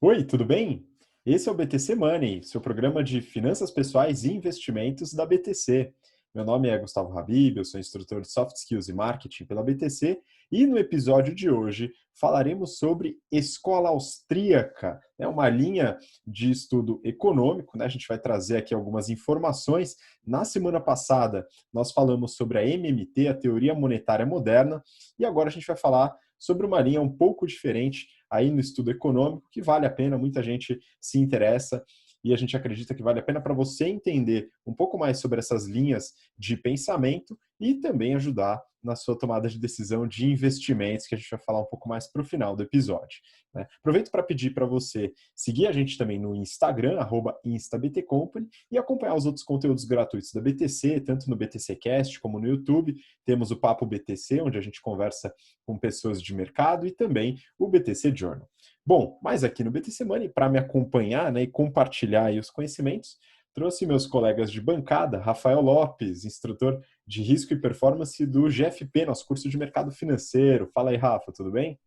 Oi, tudo bem? Esse é o BTC Money, seu programa de finanças pessoais e investimentos da BTC. Meu nome é Gustavo Habib, eu sou instrutor de Soft Skills e Marketing pela BTC e no episódio de hoje falaremos sobre escola austríaca, uma linha de estudo econômico, né? A gente vai trazer aqui algumas informações. Na semana passada nós falamos sobre a MMT, a Teoria Monetária Moderna, e agora a gente vai falar sobre uma linha um pouco diferente aí no estudo econômico, que vale a pena, muita gente se interessa e a gente acredita que vale a pena para você entender um pouco mais sobre essas linhas de pensamento e também ajudar na sua tomada de decisão de investimentos, que a gente vai falar um pouco mais para o final do episódio, né? Aproveito para pedir para você seguir a gente também no Instagram, @instabtcompany, e acompanhar os outros conteúdos gratuitos da BTC, tanto no BTC Cast como no YouTube. Temos o Papo BTC, onde a gente conversa com pessoas de mercado, e também o BTC Journal. Bom, mas aqui no BTC Money, para me acompanhar, né, e compartilhar aí os conhecimentos, trouxe meus colegas de bancada, Rafael Lopes, instrutor de risco e performance do GFP, nosso curso de mercado financeiro. Fala aí, Rafa, tudo bem?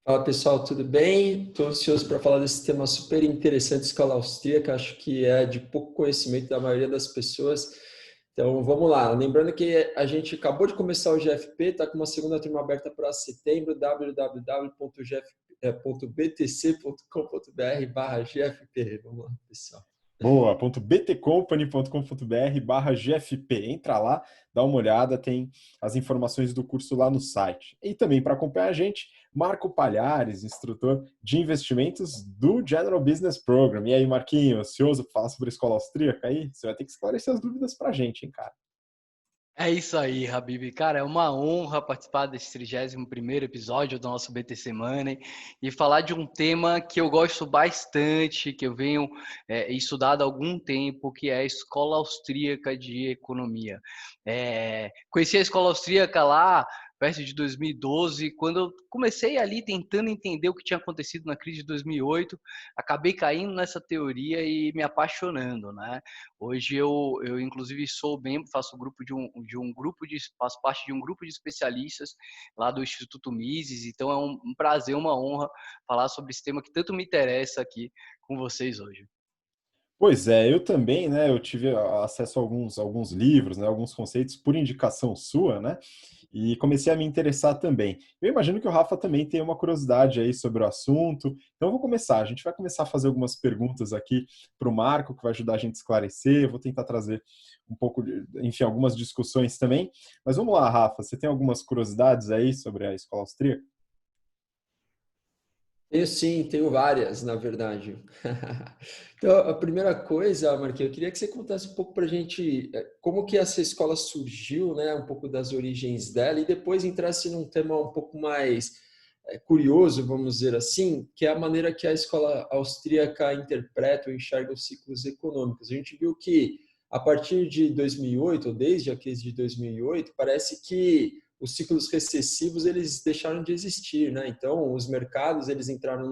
Fala pessoal, tudo bem? Estou ansioso para falar desse tema super interessante, escola austríaca. Acho que é de pouco conhecimento da maioria das pessoas. Então vamos lá. Lembrando que a gente acabou de começar o GFP, está com uma segunda turma aberta para setembro, www.btc.com.br/GFP. Vamos lá, pessoal. Boa, .btcompany.com.br/GFP. Entra lá, dá uma olhada, tem as informações do curso lá no site. E também para acompanhar a gente, Marco Palhares, instrutor de investimentos do General Business Program. E aí, Marquinho, ansioso para falar sobre a escola austríaca aí? Você vai ter que esclarecer as dúvidas para a gente, hein, cara? É isso aí, Habib. Cara, é uma honra participar desse 31º episódio do nosso BTC Money e falar de um tema que eu gosto bastante, que eu venho estudado há algum tempo, que é a Escola Austríaca de Economia. Conheci a Escola Austríaca lá perto de 2012, quando eu comecei ali tentando entender o que tinha acontecido na crise de 2008, acabei caindo nessa teoria e me apaixonando, né? Hoje eu inclusive sou membro, faço parte de um grupo de especialistas lá do Instituto Mises, então é um prazer, uma honra falar sobre esse tema que tanto me interessa aqui com vocês hoje. Pois é, eu também, né? Eu tive acesso a alguns livros, né? Alguns conceitos por indicação sua, né? E comecei a me interessar também. Eu imagino que o Rafa também tem uma curiosidade aí sobre o assunto. Então eu vou começar. A gente vai começar a fazer algumas perguntas aqui para o Marco, que vai ajudar a gente a esclarecer. Eu vou tentar trazer um pouco de, enfim, algumas discussões também. Mas vamos lá, Rafa. Você tem algumas curiosidades aí sobre a escola austríaca? Tenho sim, tenho várias, na verdade. Então, a primeira coisa, Marquinhos, eu queria que você contasse um pouco para a gente como que essa escola surgiu, né? Um pouco das origens dela, e depois entrasse num tema um pouco mais curioso, vamos dizer assim, que é a maneira que a escola austríaca interpreta ou enxerga os ciclos econômicos. A gente viu que, a partir de 2008, ou desde a crise de 2008, parece que os ciclos recessivos eles deixaram de existir, né? Então, os mercados eles entraram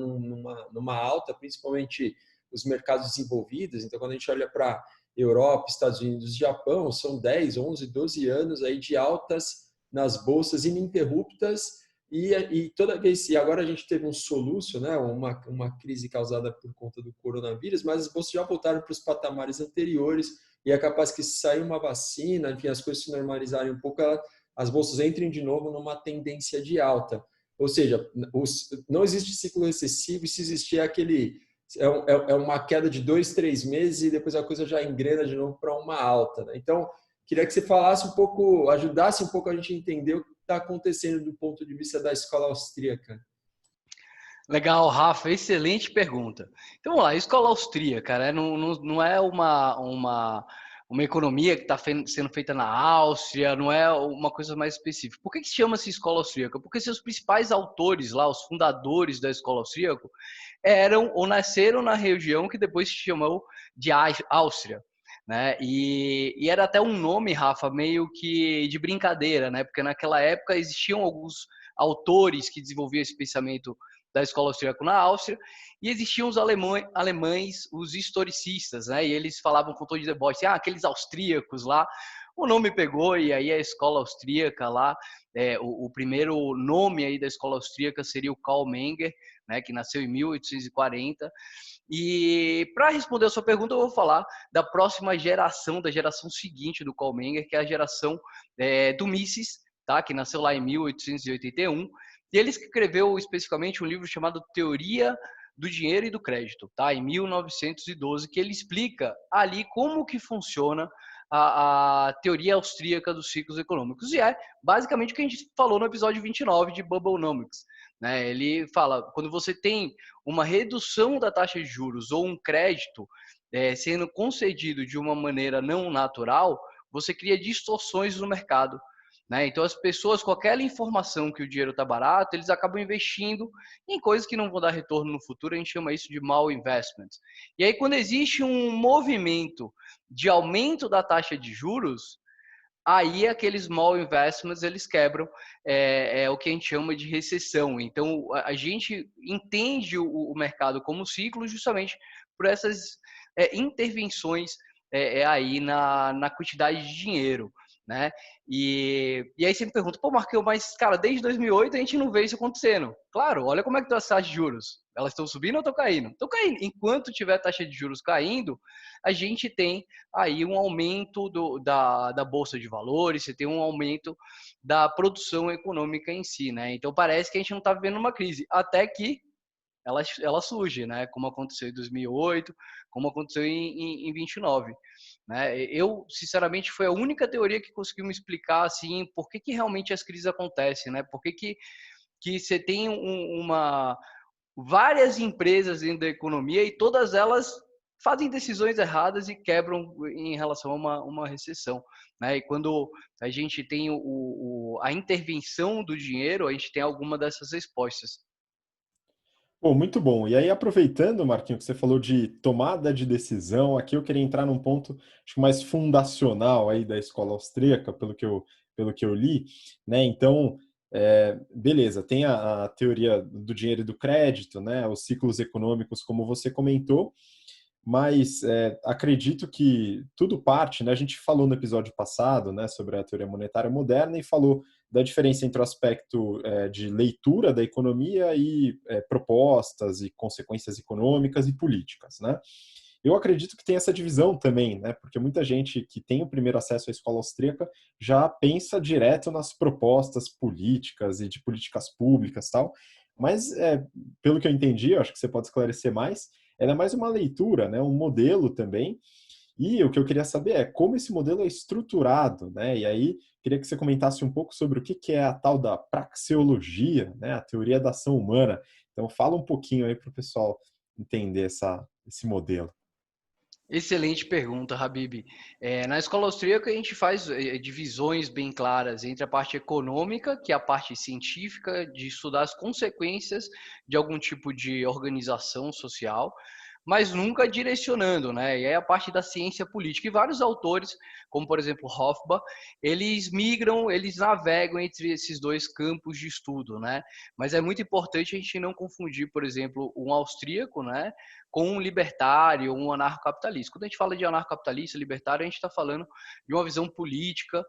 numa alta, principalmente os mercados desenvolvidos. Então, quando a gente olha para Europa, Estados Unidos, Japão, são 10, 11, 12 anos aí de altas nas bolsas ininterruptas e toda vez, e agora a gente teve um soluço, né, uma crise causada por conta do coronavírus, mas as bolsas já voltaram para os patamares anteriores e é capaz que se sair uma vacina, enfim, as coisas se normalizarem um pouco, as bolsas entrem de novo numa tendência de alta. Ou seja, não existe ciclo recessivo, e se existir é uma queda de 2, 3 meses e depois a coisa já engrena de novo para uma alta, né? Então, queria que você falasse um pouco, ajudasse um pouco a gente a entender o que está acontecendo do ponto de vista da escola austríaca. Legal, Rafa, excelente pergunta. Então, vamos lá, a escola austríaca, né, não é uma economia que está sendo feita na Áustria, não é uma coisa mais específica. Por que se chama-se escola austríaca? Porque seus principais autores lá, os fundadores da escola austríaca, eram ou nasceram na região que depois se chamou de Áustria. Né? E era até um nome, Rafa, meio que de brincadeira, né? Porque naquela época existiam alguns autores que desenvolviam esse pensamento da escola austríaca na Áustria, e existiam os alemães, os historicistas, né? E eles falavam com tom de deboche, aqueles austríacos lá. o nome pegou e aí a escola austríaca lá, o primeiro nome aí da escola austríaca seria o Karl Menger, né, que nasceu em 1840. E para responder a sua pergunta, eu vou falar da próxima geração, da geração seguinte do Karl Menger, que é a geração do Mises, tá, que nasceu lá em 1881. E ele escreveu especificamente um livro chamado Teoria do Dinheiro e do Crédito, tá, em 1912, que ele explica ali como que funciona a teoria austríaca dos ciclos econômicos. E é basicamente o que a gente falou no episódio 29 de Bubblenomics. Né? Ele fala, quando você tem uma redução da taxa de juros ou um crédito sendo concedido de uma maneira não natural, você cria distorções no mercado. Né? Então, as pessoas, com aquela informação que o dinheiro está barato, eles acabam investindo em coisas que não vão dar retorno no futuro. A gente chama isso de mal investments. E aí, quando existe um movimento de aumento da taxa de juros, aí aqueles small investments eles quebram, é o que a gente chama de recessão. Então a gente entende o mercado como ciclo justamente por essas intervenções aí na quantidade de dinheiro, né? E aí você me pergunta, pô, Marcão, mas cara, desde 2008 a gente não vê isso acontecendo. Claro, olha como é que estão as taxas de juros. Elas estão subindo ou estão caindo? Estão caindo. Enquanto tiver taxa de juros caindo, a gente tem aí um aumento da Bolsa de Valores, você tem um aumento da produção econômica em si, né? Então parece que a gente não está vivendo uma crise, até que ela surge, né? Como aconteceu em 2008, como aconteceu em 29. Né? Eu, sinceramente, foi a única teoria que conseguiu me explicar assim, por que realmente as crises acontecem, né? Por que você tem várias empresas dentro da economia e todas elas fazem decisões erradas e quebram em relação a uma recessão. Né? E quando a gente tem a intervenção do dinheiro, a gente tem alguma dessas respostas. Bom, muito bom. E aí, aproveitando, Marquinho, que você falou de tomada de decisão, aqui eu queria entrar num ponto acho que mais fundacional aí da escola austríaca, pelo que eu li, né? Então, beleza, tem a teoria do dinheiro e do crédito, né? Os ciclos econômicos, como você comentou, mas acredito que tudo parte, né? A gente falou no episódio passado, né, sobre a teoria monetária moderna e falou da diferença entre o aspecto de leitura da economia e propostas e consequências econômicas e políticas, né? Eu acredito que tem essa divisão também, né? Porque muita gente que tem o primeiro acesso à escola austríaca já pensa direto nas propostas políticas e de políticas públicas e tal. Mas, pelo que eu entendi, eu acho que você pode esclarecer mais, ela é mais uma leitura, né? Um modelo também. E o que eu queria saber é como esse modelo é estruturado, né? E aí, queria que você comentasse um pouco sobre o que é a tal da praxeologia, né? A teoria da ação humana. Então, fala um pouquinho aí para o pessoal entender esse modelo. Excelente pergunta, Habib. Na escola austríaca, a gente faz divisões bem claras entre a parte econômica, que é a parte científica, de estudar as consequências de algum tipo de organização social, mas nunca direcionando, né? E aí a parte da ciência política. E vários autores, como por exemplo Hofbauer, eles migram, eles navegam entre esses dois campos de estudo, né? Mas é muito importante a gente não confundir, por exemplo, um austríaco, né, com um libertário, um anarcocapitalista. Quando a gente fala de anarcocapitalista, libertário, a gente está falando de uma visão política,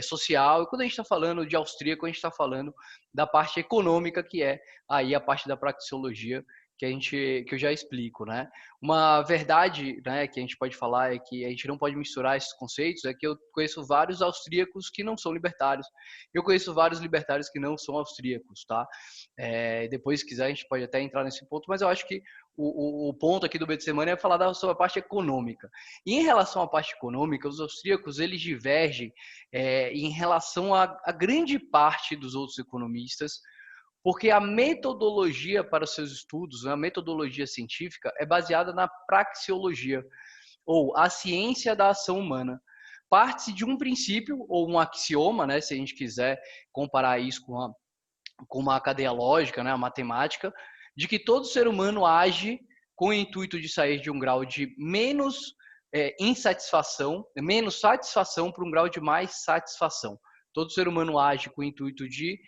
social, e quando a gente está falando de austríaco, a gente está falando da parte econômica, que é aí a parte da praxeologia, que eu já explico, né? Uma verdade, né, que a gente pode falar é que a gente não pode misturar esses conceitos, é que eu conheço vários austríacos que não são libertários, eu conheço vários libertários que não são austríacos, tá? Depois, se quiser, a gente pode até entrar nesse ponto, mas eu acho que o ponto aqui do BTC Money é falar sobre a parte econômica. E em relação à parte econômica, os austríacos, eles divergem em relação a grande parte dos outros economistas, porque a metodologia para os seus estudos, a metodologia científica, é baseada na praxeologia, ou a ciência da ação humana. Parte-se de um princípio, ou um axioma, né, se a gente quiser comparar isso com uma cadeia lógica, né, a matemática, de que todo ser humano age com o intuito de sair de um grau de menos insatisfação, menos satisfação para um grau de mais satisfação. Todo ser humano age com o intuito de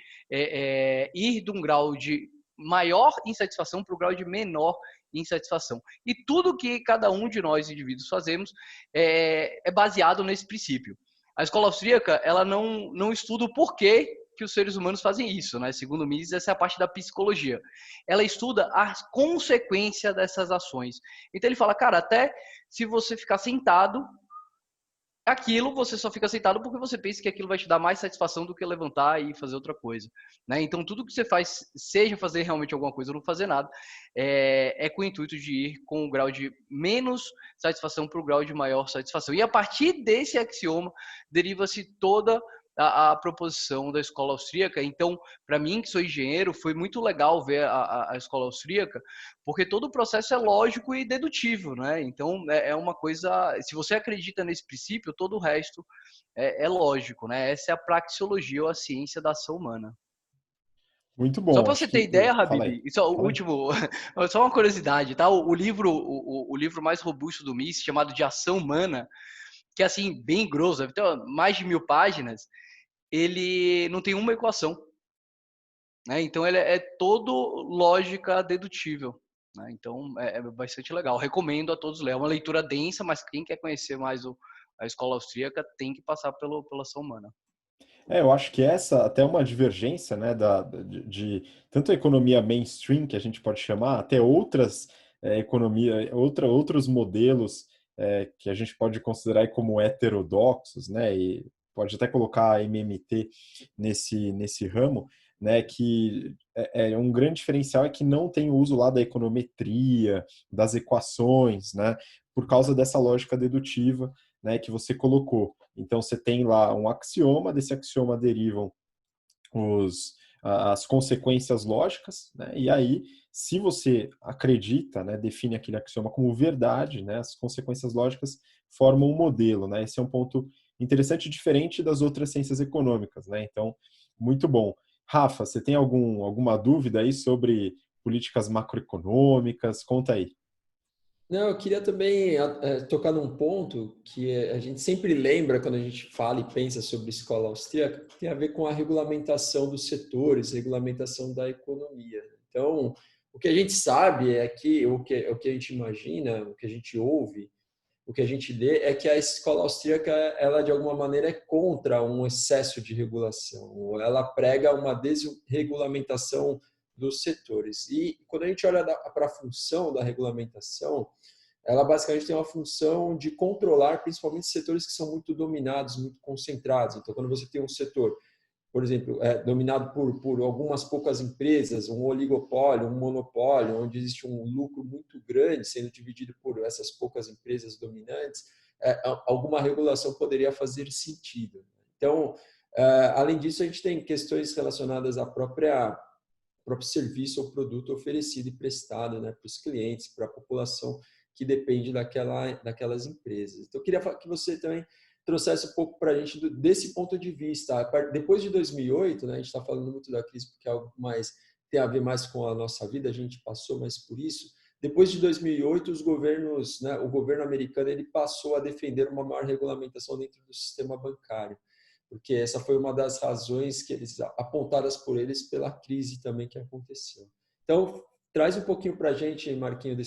ir de um grau de maior insatisfação para o grau de menor insatisfação. E tudo que cada um de nós, indivíduos, fazemos é baseado nesse princípio. A escola austríaca, ela não estuda o porquê que os seres humanos fazem isso, né? Segundo Mises, essa é a parte da psicologia. Ela estuda a consequência dessas ações. Então ele fala, cara, até se você ficar sentado, aquilo você só fica sentado porque você pensa que aquilo vai te dar mais satisfação do que levantar e fazer outra coisa, né? Então tudo que você faz, seja fazer realmente alguma coisa ou não fazer nada, é com o intuito de ir com o grau de menos satisfação para o grau de maior satisfação. E a partir desse axioma deriva-se toda a proposição da escola austríaca. Então, para mim, que sou engenheiro, foi muito legal ver a escola austríaca, porque todo o processo é lógico e dedutivo, né? Então, é uma coisa... Se você acredita nesse princípio, todo o resto é lógico, né? Essa é a praxeologia ou a ciência da ação humana. Muito Só bom, para acho você ter que... ideia, Fala Habib, aí, isso é o fala aí. último, só uma curiosidade, tá? O livro mais robusto do Mises, chamado de Ação Humana, que é assim, bem grosso, deve ter mais de 1000 páginas, ele não tem uma equação, né? Então ele é todo lógica dedutível, né? Então é bastante legal. Recomendo a todos ler. É uma leitura densa, mas quem quer conhecer mais a escola austríaca tem que passar pela ação humana. Eu acho que essa até é uma divergência, né, de tanto a economia mainstream, que a gente pode chamar, até outras outros modelos que a gente pode considerar aí como heterodoxos, né, e pode até colocar a MMT nesse ramo, né, que um grande diferencial é que não tem o uso lá da econometria, das equações, né, por causa dessa lógica dedutiva, né, que você colocou. Então, você tem lá um axioma, desse axioma derivam as consequências lógicas, né, e aí, se você acredita, né, define aquele axioma como verdade, né, as consequências lógicas formam um modelo. Né, esse é um ponto interessante e diferente das outras ciências econômicas. Né, então, muito bom. Rafa, você tem alguma dúvida aí sobre políticas macroeconômicas? Conta aí. Não, eu queria também tocar num ponto que a gente sempre lembra quando a gente fala e pensa sobre escola austríaca, que tem a ver com a regulamentação dos setores, regulamentação da economia. Então, o que a gente sabe é que o que a gente imagina, o que a gente ouve, o que a gente lê é que a escola austríaca, ela de alguma maneira é contra um excesso de regulação, ela prega uma desregulamentação dos setores. E quando a gente olha para a função da regulamentação, ela basicamente tem uma função de controlar principalmente setores que são muito dominados, muito concentrados. Então, quando você tem um setor, por exemplo, dominado por algumas poucas empresas, um oligopólio, um monopólio, onde existe um lucro muito grande sendo dividido por essas poucas empresas dominantes, alguma regulação poderia fazer sentido. Então, além disso, a gente tem questões relacionadas à próprio serviço ou produto oferecido e prestado, né, para os clientes, para a população que depende daquelas empresas. Então, eu queria que você também trouxesse um pouco para a gente desse ponto de vista. Depois de 2008, né, a gente está falando muito da crise porque é algo mais tem a ver mais com a nossa vida, a gente passou mais por isso. Depois de 2008, os governos, né, o governo americano ele passou a defender uma maior regulamentação dentro do sistema bancário, porque essa foi uma das razões que eles apontadas por eles pela crise também que aconteceu. Então, traz um pouquinho para a gente, Marquinho,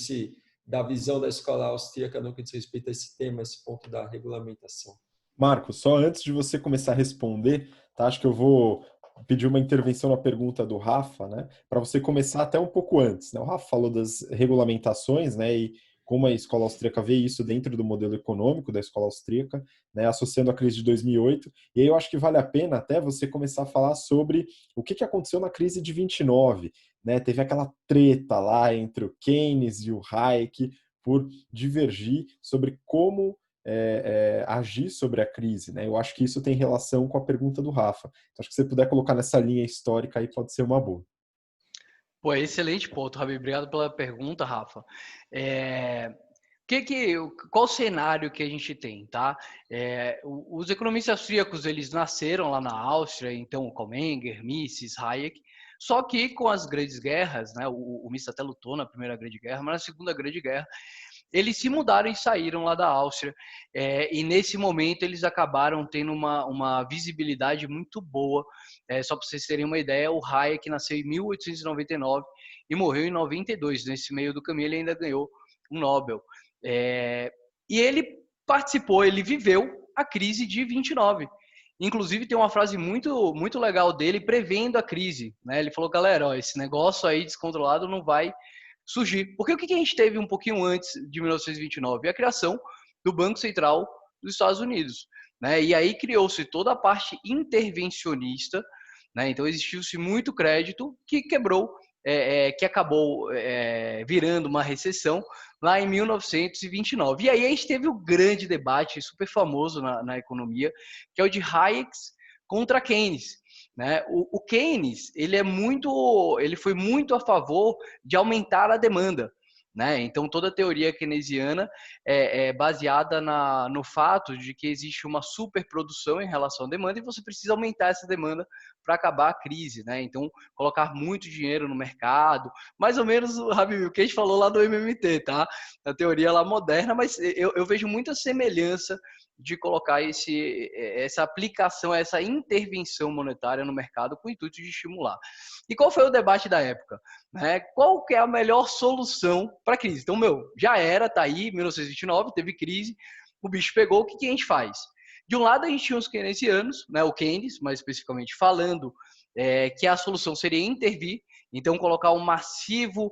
da visão da escola austríaca no que diz respeito a esse tema, esse ponto da regulamentação. Marcos, só antes de você começar a responder, tá? Acho que eu vou pedir uma intervenção na pergunta do Rafa, né? Para você começar até um pouco antes, né? O Rafa falou das regulamentações, né? E como a escola austríaca vê isso dentro do modelo econômico da escola austríaca, né? Associando a crise de 2008. E aí eu acho que vale a pena até você começar a falar sobre o que aconteceu na crise de 29, né? Teve aquela treta lá entre o Keynes e o Hayek por divergir sobre como agir sobre a crise, né? Eu acho que isso tem relação com a pergunta do Rafa. Então, acho que se você puder colocar nessa linha histórica aí, pode ser uma boa. Pô, excelente ponto, Rabi. Obrigado pela pergunta, Rafa. Qual o cenário que a gente tem, tá? Os economistas austríacos, eles nasceram lá na Áustria, então o Menger, Mises, Hayek, só que com as grandes guerras, né? O Mises até lutou na Primeira Grande Guerra, mas na Segunda Grande Guerra, eles se mudaram e saíram lá da Áustria. E nesse momento eles acabaram tendo uma visibilidade muito boa. Só para vocês terem uma ideia, o Hayek nasceu em 1899 e morreu em 92. Nesse meio do caminho ele ainda ganhou um Nobel. E ele participou, ele viveu a crise de 29. Inclusive, tem uma frase muito, muito legal dele prevendo a crise, né? Ele falou, galera, ó, esse negócio aí descontrolado não vai surgir. Porque o que a gente teve um pouquinho antes de 1929? A criação do Banco Central dos Estados Unidos, né? E aí criou-se toda a parte intervencionista, né? Então, existiu-se muito crédito que quebrou, que acabou virando uma recessão lá em 1929. E aí a gente teve o grande debate, super famoso na economia, que é o de Hayek contra Keynes. Né? O Keynes ele foi muito a favor de aumentar a demanda. Né? Então, toda a teoria keynesiana é baseada no fato de que existe uma superprodução em relação à demanda e você precisa aumentar essa demanda para acabar a crise. Né? Então, colocar muito dinheiro no mercado, mais ou menos o que a gente falou lá do MMT, tá? A teoria lá moderna, mas eu vejo muita semelhança de colocar essa aplicação, essa intervenção monetária no mercado com o intuito de estimular. E qual foi o debate da época? Né? Qual que é a melhor solução para a crise? Então, já era, tá aí, 1929, teve crise, o bicho pegou, o que a gente faz? De um lado, a gente tinha os keynesianos, né, o Keynes, mais especificamente falando, que a solução seria intervir, então colocar um massivo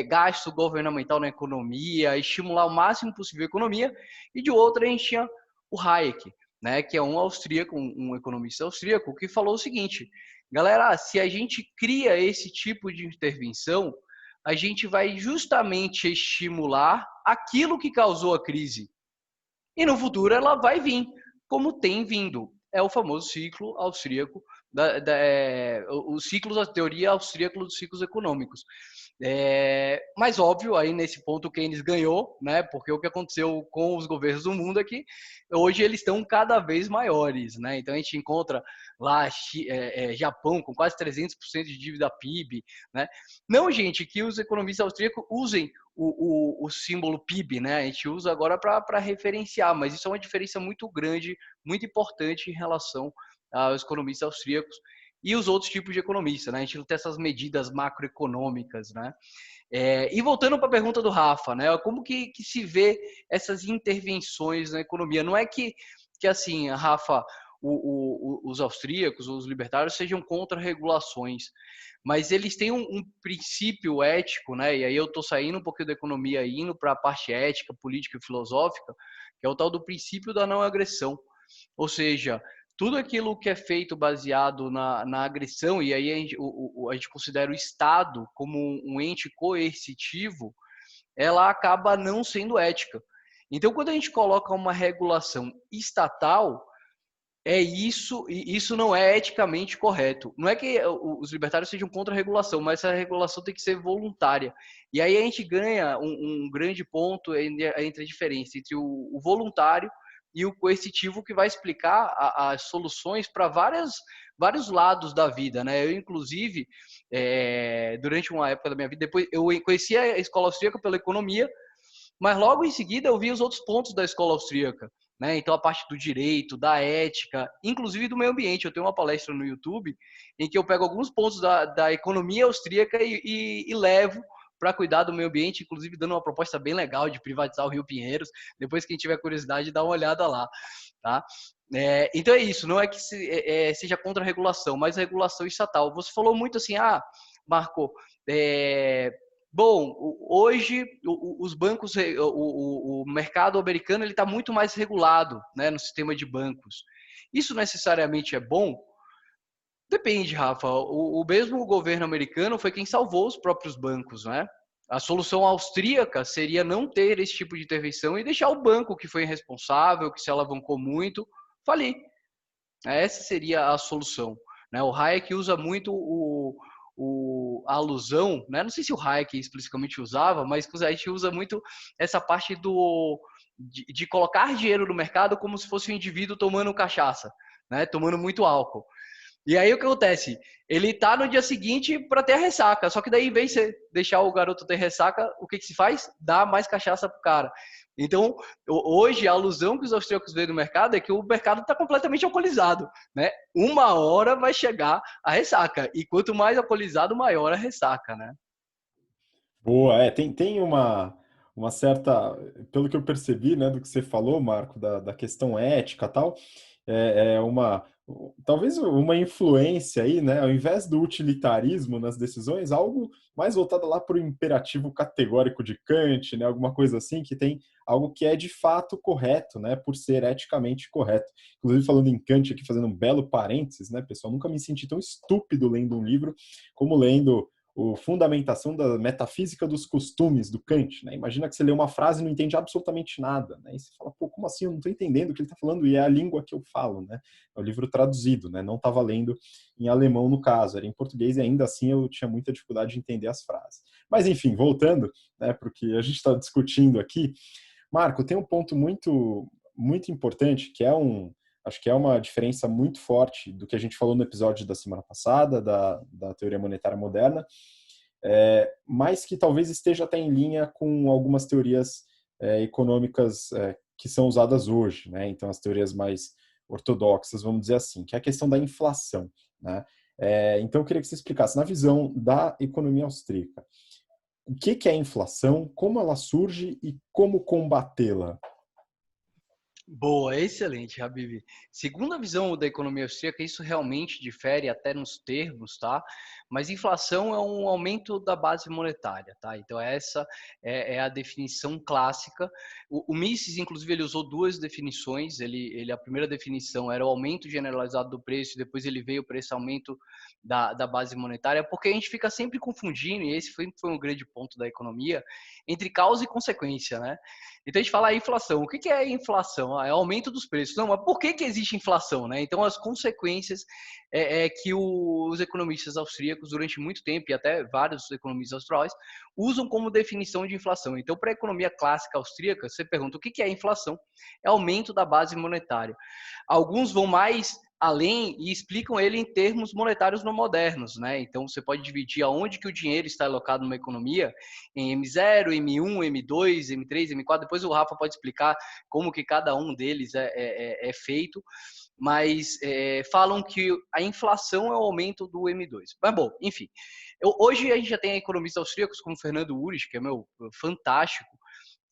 gasto governamental na economia, estimular o máximo possível a economia, e de outro, a gente tinha o Hayek, né, que é um austríaco, um economista austríaco, que falou o seguinte, galera, se a gente cria esse tipo de intervenção, a gente vai justamente estimular aquilo que causou a crise. E no futuro ela vai vir, como tem vindo. É o famoso ciclo austríaco, os ciclos da teoria austríaca dos ciclos econômicos. Mas óbvio, aí nesse ponto o Keynes ganhou, né? Porque o que aconteceu com os governos do mundo é que hoje eles estão cada vez maiores, né? Então a gente encontra lá Japão com quase 300% de dívida PIB, né? Não, gente, que os economistas austríacos usem o símbolo PIB, né? A gente usa agora para referenciar, mas isso é uma diferença muito grande, muito importante em relação aos economistas austríacos e os outros tipos de economista, né? A gente não tem essas medidas macroeconômicas, né? E voltando para a pergunta do Rafa, né? Como que se vê essas intervenções na economia? Não é que assim, Rafa, os austríacos, os libertários sejam contra regulações, mas eles têm um princípio ético, né? E aí eu estou saindo um pouquinho da economia e indo para a parte ética, política e filosófica, que é o tal do princípio da não agressão. Ou seja, tudo aquilo que é feito baseado na agressão, e aí a gente considera o Estado como um ente coercitivo, ela acaba não sendo ética. Então, quando a gente coloca uma regulação estatal, isso não é eticamente correto. Não é que os libertários sejam contra a regulação, mas essa regulação tem que ser voluntária. E aí a gente ganha um grande ponto entre a diferença entre o voluntário e o coercitivo, que vai explicar as soluções para vários lados da vida, né? Eu, inclusive, durante uma época da minha vida, depois eu conheci a escola austríaca pela economia, mas logo em seguida eu vi os outros pontos da escola austríaca, né? Então a parte do direito, da ética, inclusive do meio ambiente. Eu tenho uma palestra no YouTube em que eu pego alguns pontos da economia austríaca e levo para cuidar do meio ambiente, inclusive dando uma proposta bem legal de privatizar o Rio Pinheiros. Depois, quem tiver curiosidade, dá uma olhada lá, tá? Então é isso, não é que seja contra a regulação, mas a regulação estatal. Você falou muito assim, Marco, bom, hoje os bancos, o mercado americano, ele está muito mais regulado, né, no sistema de bancos. Isso necessariamente é bom? Depende, Rafa. O mesmo governo americano foi quem salvou os próprios bancos, né? A solução austríaca seria não ter esse tipo de intervenção e deixar o banco que foi irresponsável, que se alavancou muito, falir. Essa seria a solução, né? O Hayek usa muito a alusão, né? Não sei se o Hayek explicitamente usava, mas a gente usa muito essa parte de colocar dinheiro no mercado como se fosse um indivíduo tomando cachaça, né? Tomando muito álcool. E aí o que acontece? Ele tá no dia seguinte para ter a ressaca, só que daí, em vez de você deixar o garoto ter ressaca, o que se faz? Dá mais cachaça pro cara. Então, hoje, a alusão que os austríacos veem no mercado é que o mercado está completamente alcoolizado, né? Uma hora vai chegar a ressaca, e quanto mais alcoolizado, maior a ressaca, né? Boa, tem uma certa, pelo que eu percebi, né, do que você falou, Marco, da questão ética e tal, é talvez uma influência aí, né, ao invés do utilitarismo nas decisões, algo mais voltado lá para o imperativo categórico de Kant, né, alguma coisa assim, que tem algo que é de fato correto, né, por ser eticamente correto. Inclusive, falando em Kant aqui, fazendo um belo parênteses, né, pessoal, nunca me senti tão estúpido lendo um livro como lendo o Fundamentação da Metafísica dos Costumes, do Kant. Né? Imagina que você lê uma frase e não entende absolutamente nada. Né? E você fala, pô, como assim? Eu não estou entendendo o que ele está falando. E é a língua que eu falo. Né? É o livro traduzido, né? Não estava lendo em alemão no caso, era em português e ainda assim eu tinha muita dificuldade de entender as frases. Mas enfim, voltando, né, porque a gente está discutindo aqui, Marco, tem um ponto muito importante que acho que é uma diferença muito forte do que a gente falou no episódio da semana passada, da teoria monetária moderna, mas que talvez esteja até em linha com algumas teorias econômicas que são usadas hoje, né? Então, as teorias mais ortodoxas, vamos dizer assim, que é a questão da inflação, né? Então, eu queria que você explicasse, na visão da economia austríaca, o que é a inflação, como ela surge e como combatê-la? Boa, excelente, Habib. Segundo a visão da economia austríaca, isso realmente difere até nos termos, tá? Mas inflação é um aumento da base monetária, tá? Então essa é a definição clássica. O Mises, inclusive, ele usou duas definições. A primeira definição era o aumento generalizado do preço, e depois ele veio para esse aumento da base monetária, porque a gente fica sempre confundindo, e esse foi um grande ponto da economia, entre causa e consequência, né? Então a gente fala inflação. O que é inflação? É o aumento dos preços. Não, mas por que existe inflação, né? Então as consequências é que os economistas austríacos durante muito tempo e até vários economistas austrais usam como definição de inflação. Então para a economia clássica austríaca, você pergunta o que é inflação? É aumento da base monetária. Alguns vão mais além e explicam ele em termos monetários não modernos, né? Então você pode dividir aonde que o dinheiro está alocado numa economia em M0, M1, M2, M3, M4. Depois o Rafa pode explicar como que cada um deles é feito, mas falam que a inflação é o aumento do M2. Mas bom, enfim. Hoje a gente já tem economistas austríacos como Fernando Ulrich, que é fantástico,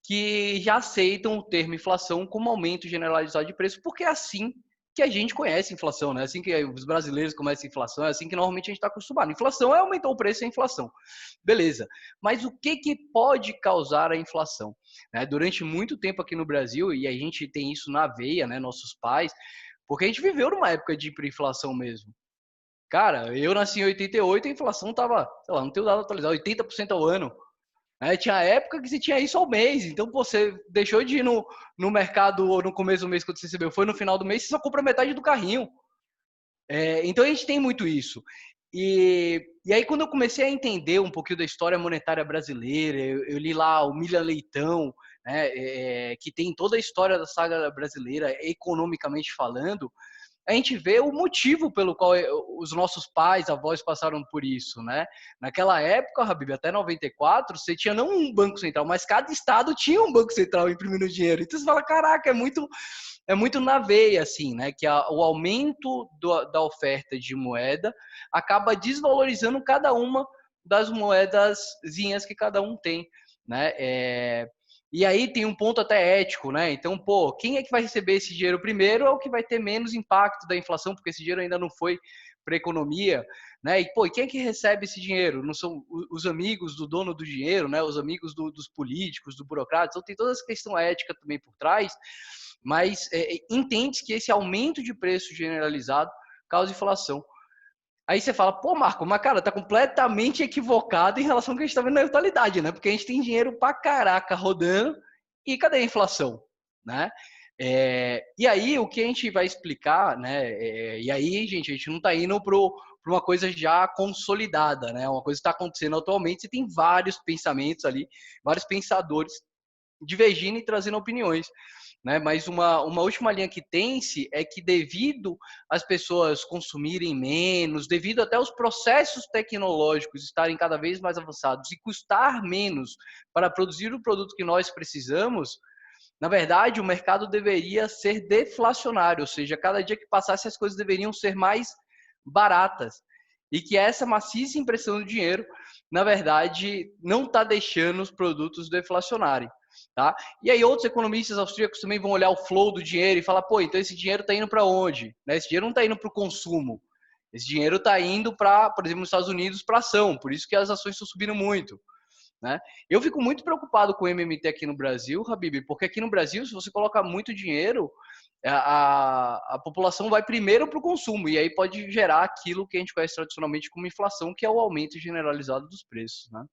que já aceitam o termo inflação como aumento generalizado de preço, porque é assim que a gente conhece inflação, né? Assim que os brasileiros conhecem inflação, é assim que normalmente a gente está acostumado. Inflação é aumentar o preço, é inflação. Beleza. Mas o que pode causar a inflação? Né? Durante muito tempo aqui no Brasil, e a gente tem isso na veia, né? Nossos pais, porque a gente viveu numa época de hiperinflação mesmo. Cara, eu nasci em 88, a inflação estava, sei lá, não tenho dado atualizado, 80% ao ano. Tinha época que você tinha isso ao mês, então você deixou de ir no mercado ou no começo do mês quando você recebeu, foi no final do mês, você só compra metade do carrinho. Então a gente tem muito isso. E aí quando eu comecei a entender um pouquinho da história monetária brasileira, eu li lá o Milha Leitão, né, que tem toda a história da saga brasileira, economicamente falando, a gente vê o motivo pelo qual os nossos pais, avós passaram por isso, né? Naquela época, Habib, até 94, você tinha não um banco central, mas cada estado tinha um banco central imprimindo dinheiro. Então você fala, caraca, é muito na veia, assim, né? Que o aumento da oferta de moeda acaba desvalorizando cada uma das moedazinhas que cada um tem, né? E aí tem um ponto até ético, né? Então, pô, quem é que vai receber esse dinheiro primeiro é o que vai ter menos impacto da inflação, porque esse dinheiro ainda não foi para a economia, né? E, pô, quem é que recebe esse dinheiro? Não são os amigos do dono do dinheiro, né? Os amigos dos políticos, do burocrata. Então, tem toda essa questão ética também por trás, mas entende que esse aumento de preço generalizado causa inflação. Aí você fala, pô, Marco, mas cara, tá completamente equivocado em relação ao que a gente tá vendo na atualidade, né? Porque a gente tem dinheiro pra caraca rodando e cadê a inflação, né? E aí o que a gente vai explicar, né? E aí, gente, a gente não tá indo para uma coisa já consolidada, né? Uma coisa que está acontecendo atualmente, você tem vários pensamentos ali, vários pensadores divergindo e trazendo opiniões. Né? Mas uma última linha que tem-se é que devido às pessoas consumirem menos, devido até os processos tecnológicos estarem cada vez mais avançados e custar menos para produzir o produto que nós precisamos, na verdade o mercado deveria ser deflacionário, ou seja, cada dia que passasse as coisas deveriam ser mais baratas. e que essa maciça impressão do dinheiro, na verdade, não está deixando os produtos deflacionarem. Tá? E aí outros economistas austríacos também vão olhar o flow do dinheiro e falar, pô, então esse dinheiro está indo para onde? Né? Esse dinheiro não está indo para o consumo. Esse dinheiro está indo para, por exemplo, nos Estados Unidos, para ação. Por isso que as ações estão subindo muito. Né? Eu fico muito preocupado com o MMT aqui no Brasil, Habib, porque aqui no Brasil, se você colocar muito dinheiro, a população vai primeiro para o consumo, e aí pode gerar aquilo que a gente conhece tradicionalmente como inflação, que é o aumento generalizado dos preços. Né?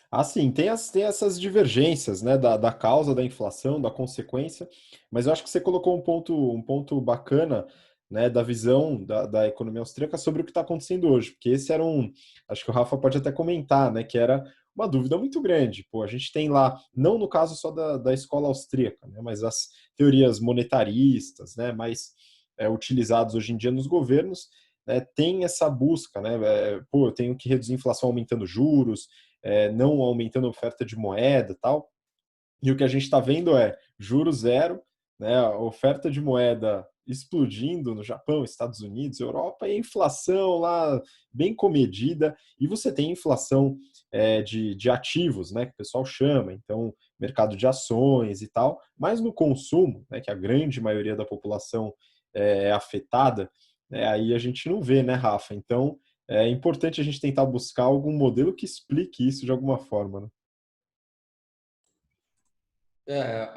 Assim, tem essas divergências, né, da causa da inflação, da consequência, mas eu acho que você colocou um ponto bacana, né, da visão da economia austríaca sobre o que está acontecendo hoje, porque esse era acho que o Rafa pode até comentar, né, que era uma dúvida muito grande. Pô, a gente tem lá, não no caso só da escola austríaca, né, mas as teorias monetaristas, né, mais utilizadas hoje em dia nos governos, né, tem essa busca, né, pô, eu tenho que reduzir a inflação aumentando juros, não aumentando a oferta de moeda e tal. E o que a gente está vendo é juros zero, né, a oferta de moeda explodindo no Japão, Estados Unidos, Europa, e a inflação lá bem comedida, e você tem inflação de ativos, né, que o pessoal chama, então mercado de ações e tal, mas no consumo, né, que a grande maioria da população é afetada, né, aí a gente não vê, né, Rafa? Então é importante a gente tentar buscar algum modelo que explique isso de alguma forma, né?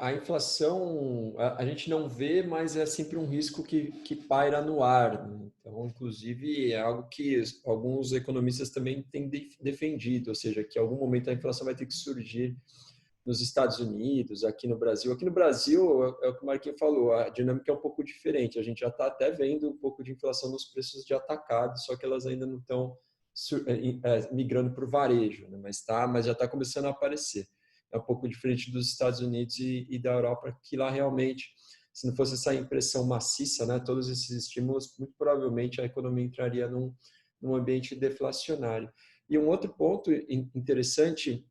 A inflação a gente não vê, mas é sempre um risco que paira no ar, né? Então, inclusive, é algo que alguns economistas também têm defendido, ou seja, que em algum momento a inflação vai ter que surgir nos Estados Unidos, aqui no Brasil. Aqui no Brasil, é o que o Marquinhos falou, a dinâmica é um pouco diferente. A gente já está até vendo um pouco de inflação nos preços de atacado, só que elas ainda não estão migrando para o varejo, né? Mas já está começando a aparecer. É um pouco diferente dos Estados Unidos e da Europa, que lá realmente, se não fosse essa impressão maciça, né, todos esses estímulos, muito provavelmente a economia entraria num ambiente deflacionário. E um outro ponto interessante,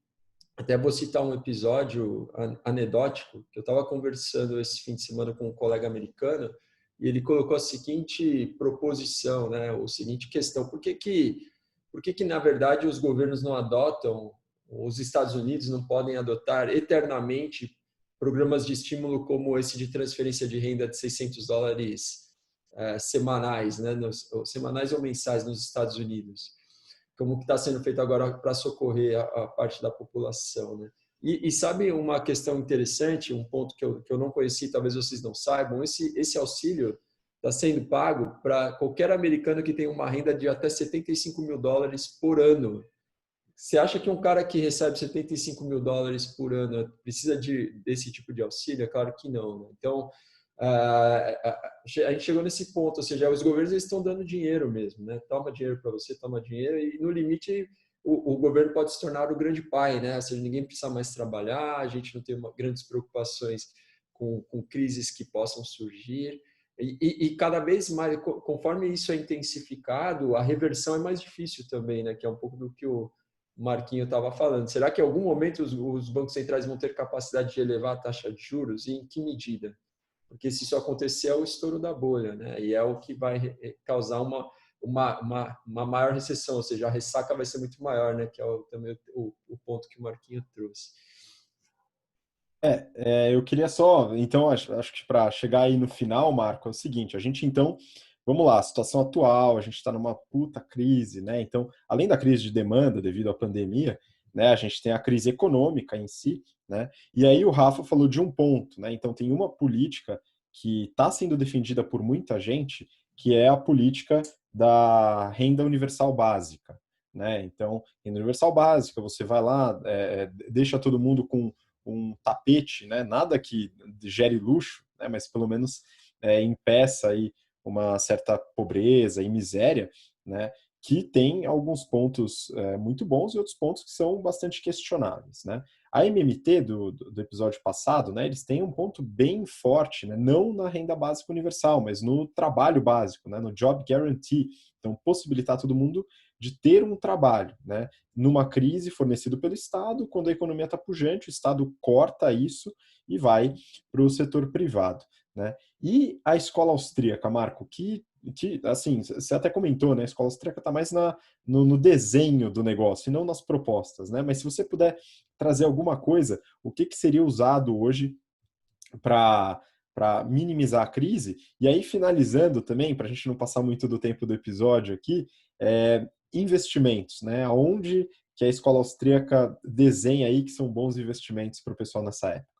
até vou citar um episódio anedótico, que eu estava conversando esse fim de semana com um colega americano, e ele colocou a seguinte proposição, né, a seguinte questão: por que, na verdade, os governos não adotam, os Estados Unidos não podem adotar eternamente programas de estímulo como esse de transferência de renda de $600 semanais, né, semanais ou mensais nos Estados Unidos, como que está sendo feito agora para socorrer a parte da população, né? E sabe uma questão interessante, um ponto que eu não conheci, talvez vocês não saibam, esse auxílio está sendo pago para qualquer americano que tenha uma renda de até $75.000 por ano. Você acha que um cara que recebe $75.000 por ano precisa desse tipo de auxílio? É claro que não, né? Então, a gente chegou nesse ponto, ou seja, os governos estão dando dinheiro mesmo, né? Toma dinheiro para você, toma dinheiro, e no limite o governo pode se tornar o grande pai, né? Ou seja, ninguém precisa mais trabalhar, a gente não tem grandes preocupações com crises que possam surgir. E cada vez mais, conforme isso é intensificado, a reversão é mais difícil também, né? Que é um pouco do que o Marquinho estava falando. Será que em algum momento os bancos centrais vão ter capacidade de elevar a taxa de juros? E em que medida? Porque se isso acontecer, é o estouro da bolha, né? E é o que vai causar uma maior recessão, ou seja, a ressaca vai ser muito maior, né? Que é também o ponto que o Marquinho trouxe. Eu queria só, então, acho que para chegar aí no final, Marco, é o seguinte, a gente então, vamos lá, a situação atual, a gente está numa puta crise, né? Então, além da crise de demanda devido à pandemia, né, a gente tem a crise econômica em si, né? E aí o Rafa falou de um ponto, né? Então tem uma política que está sendo defendida por muita gente, que é a política da renda universal básica, né? Então, renda universal básica, você vai lá, deixa todo mundo com um tapete, né? Nada que gere luxo, né? Mas pelo menos impeça aí uma certa pobreza e miséria, né? Que tem alguns pontos muito bons e outros pontos que são bastante questionáveis, né? A MMT do episódio passado, né? Eles têm um ponto bem forte, né? Não na renda básica universal, mas no trabalho básico, né? No job guarantee. Então, possibilitar todo mundo de ter um trabalho, né? Numa crise fornecido pelo Estado, quando a economia está pujante, o Estado corta isso e vai para o setor privado, né? E a escola austríaca, Marco, que assim, você até comentou, né? A escola austríaca está mais no desenho do negócio e não nas propostas, né? Mas se você puder trazer alguma coisa, o que seria usado hoje para minimizar a crise? E aí, finalizando também, para a gente não passar muito do tempo do episódio aqui, investimentos, né? Aonde que a escola austríaca desenha aí que são bons investimentos para o pessoal nessa época?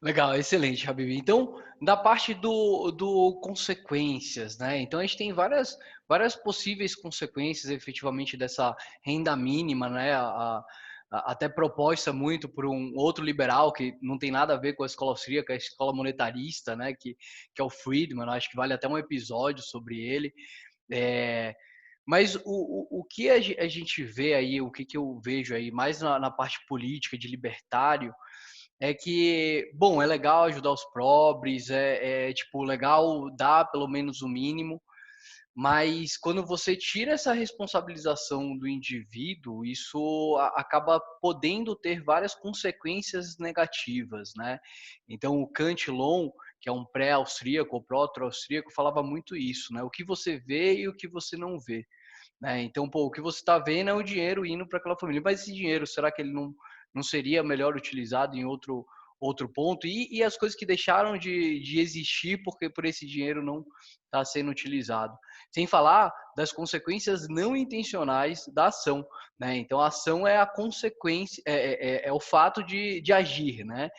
Legal, excelente, Habib. Então, da parte do consequências, né? Então, a gente tem várias possíveis consequências, efetivamente, dessa renda mínima, né? Até proposta muito por um outro liberal que não tem nada a ver com a escola austríaca, a escola monetarista, né? Que é o Friedman. Acho que vale até um episódio sobre ele. É, mas o que a gente vê aí, o que eu vejo aí, mais na parte política de libertário, é que, bom, é legal ajudar os pobres, tipo, legal dar pelo menos o mínimo, mas quando você tira essa responsabilização do indivíduo, isso acaba podendo ter várias consequências negativas, né? Então, o Cantillon, que é um pré-austríaco ou proto-austríaco, falava muito isso, né? O que você vê e o que você não vê. Né? Então, pô, o que você está vendo é o dinheiro indo para aquela família. Mas esse dinheiro, será que ele não seria melhor utilizado em outro ponto? E as coisas que deixaram de existir porque por esse dinheiro não está sendo utilizado. Sem falar das consequências não intencionais da ação. Né? Então, a ação é a consequência, é o fato de agir, né?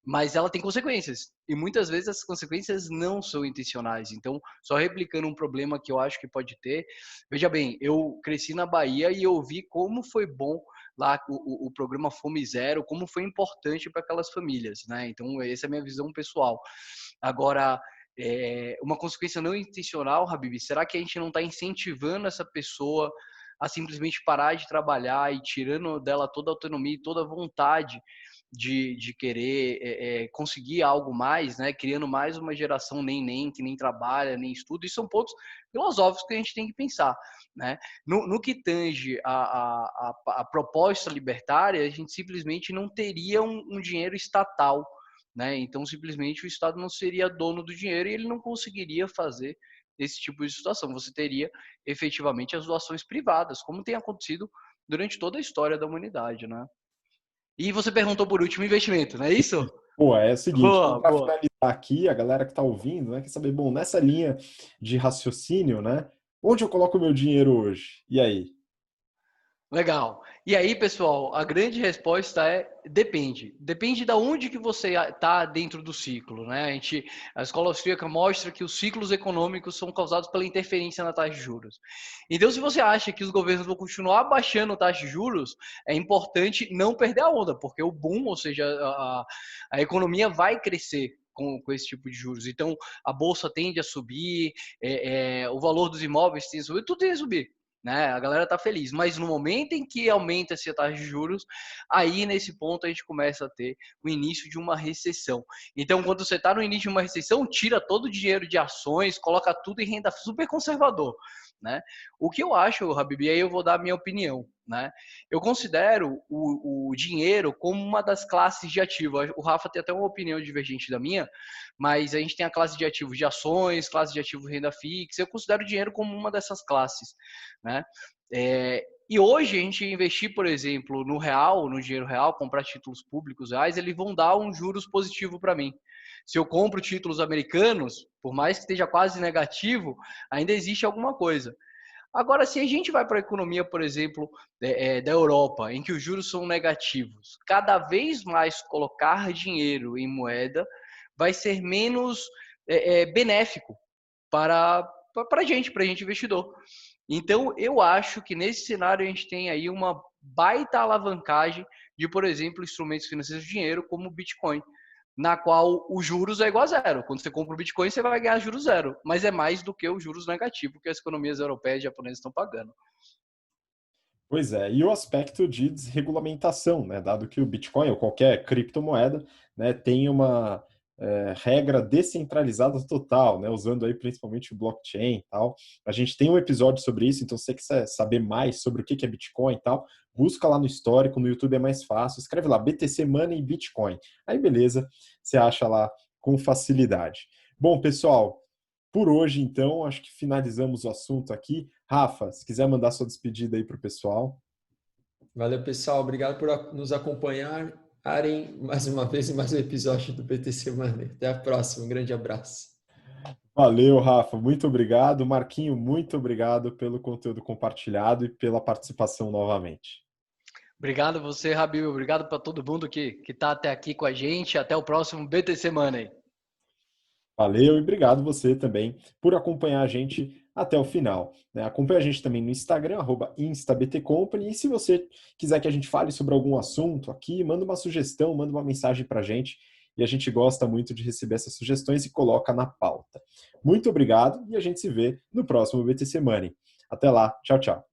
Mas ela tem consequências. E muitas vezes as consequências não são intencionais. Então, só replicando um problema que eu acho que pode ter, veja bem, eu cresci na Bahia e eu vi como foi bom lá o programa Fome Zero, como foi importante para aquelas famílias, né? Então, essa é a minha visão pessoal. Agora, uma consequência não intencional, Habib, será que a gente não está incentivando essa pessoa a simplesmente parar de trabalhar e tirando dela toda a autonomia e toda a vontade de querer conseguir algo mais, né? Criando mais uma geração nem que nem trabalha, nem estuda. Isso são pontos filosóficos que a gente tem que pensar, né? No que tange a proposta libertária, a gente simplesmente não teria um dinheiro estatal, né? Então, simplesmente o Estado não seria dono do dinheiro e ele não conseguiria fazer esse tipo de situação. Você teria efetivamente as doações privadas, como tem acontecido durante toda a história da humanidade, né? E você perguntou por último investimento, não é isso? Pô, é o seguinte, Boa, para boa. finalizar aqui, a galera que está ouvindo, né, quer saber, bom, nessa linha de raciocínio, né, onde eu coloco o meu dinheiro hoje? E aí? Legal. E aí, pessoal, a grande resposta é depende. Depende de onde que você está dentro do ciclo, né? A escola austríaca mostra que os ciclos econômicos são causados pela interferência na taxa de juros. Então, se você acha que os governos vão continuar baixando a taxa de juros, é importante não perder a onda, porque o boom, ou seja, a economia vai crescer com esse tipo de juros. Então, a bolsa tende a subir, o valor dos imóveis tende a subir, tudo tende a subir. Né? A galera tá feliz, mas no momento em que aumenta essa taxa de juros, aí nesse ponto a gente começa a ter o início de uma recessão. Então, quando você está no início de uma recessão, tira todo o dinheiro de ações, coloca tudo em renda super conservador, né? O que eu acho, Habib, aí eu vou dar a minha opinião, né? Eu considero o dinheiro como uma das classes de ativo. O Rafa tem até uma opinião divergente da minha, mas a gente tem a classe de ativos de ações, classe de ativos de renda fixa. Eu considero o dinheiro como uma dessas classes, né? E hoje a gente investir, por exemplo, no real, no dinheiro real, comprar títulos públicos reais, eles vão dar um juros positivo para mim. Se eu compro títulos americanos, por mais que esteja quase negativo, ainda existe alguma coisa. Agora, se a gente vai para a economia, por exemplo, da Europa, em que os juros são negativos, cada vez mais colocar dinheiro em moeda vai ser menos benéfico para a gente investidor. Então, eu acho que nesse cenário a gente tem aí uma baita alavancagem de, por exemplo, instrumentos financeiros de dinheiro como o Bitcoin, na qual os juros é igual a zero. Quando você compra o Bitcoin, você vai ganhar juros zero, mas é mais do que os juros negativos que as economias europeias e japonesas estão pagando. Pois é, e o aspecto de desregulamentação, né, dado que o Bitcoin ou qualquer criptomoeda, né, tem regra descentralizada total, né? Usando aí principalmente o blockchain e tal. A gente tem um episódio sobre isso, então se você quiser saber mais sobre o que é Bitcoin e tal, busca lá no histórico, no YouTube é mais fácil, escreve lá BTC Money e Bitcoin. Aí beleza, você acha lá com facilidade. Bom, pessoal, por hoje então, acho que finalizamos o assunto aqui. Rafa, se quiser mandar sua despedida aí para o pessoal. Valeu, pessoal. Obrigado por nos acompanharem mais uma vez em mais um episódio do BTC Money. Até a próxima. Um grande abraço. Valeu, Rafa. Muito obrigado. Marquinho, muito obrigado pelo conteúdo compartilhado e pela participação novamente. Obrigado você, Habib. Obrigado para todo mundo que está até aqui com a gente. Até o próximo BTC Money. Valeu e obrigado você também por acompanhar a gente até o final. Acompanhe a gente também no Instagram, @instabtcompany. E se você quiser que a gente fale sobre algum assunto aqui, manda uma sugestão, manda uma mensagem para a gente. E a gente gosta muito de receber essas sugestões e coloca na pauta. Muito obrigado e a gente se vê no próximo BTC Money. Até lá. Tchau, tchau.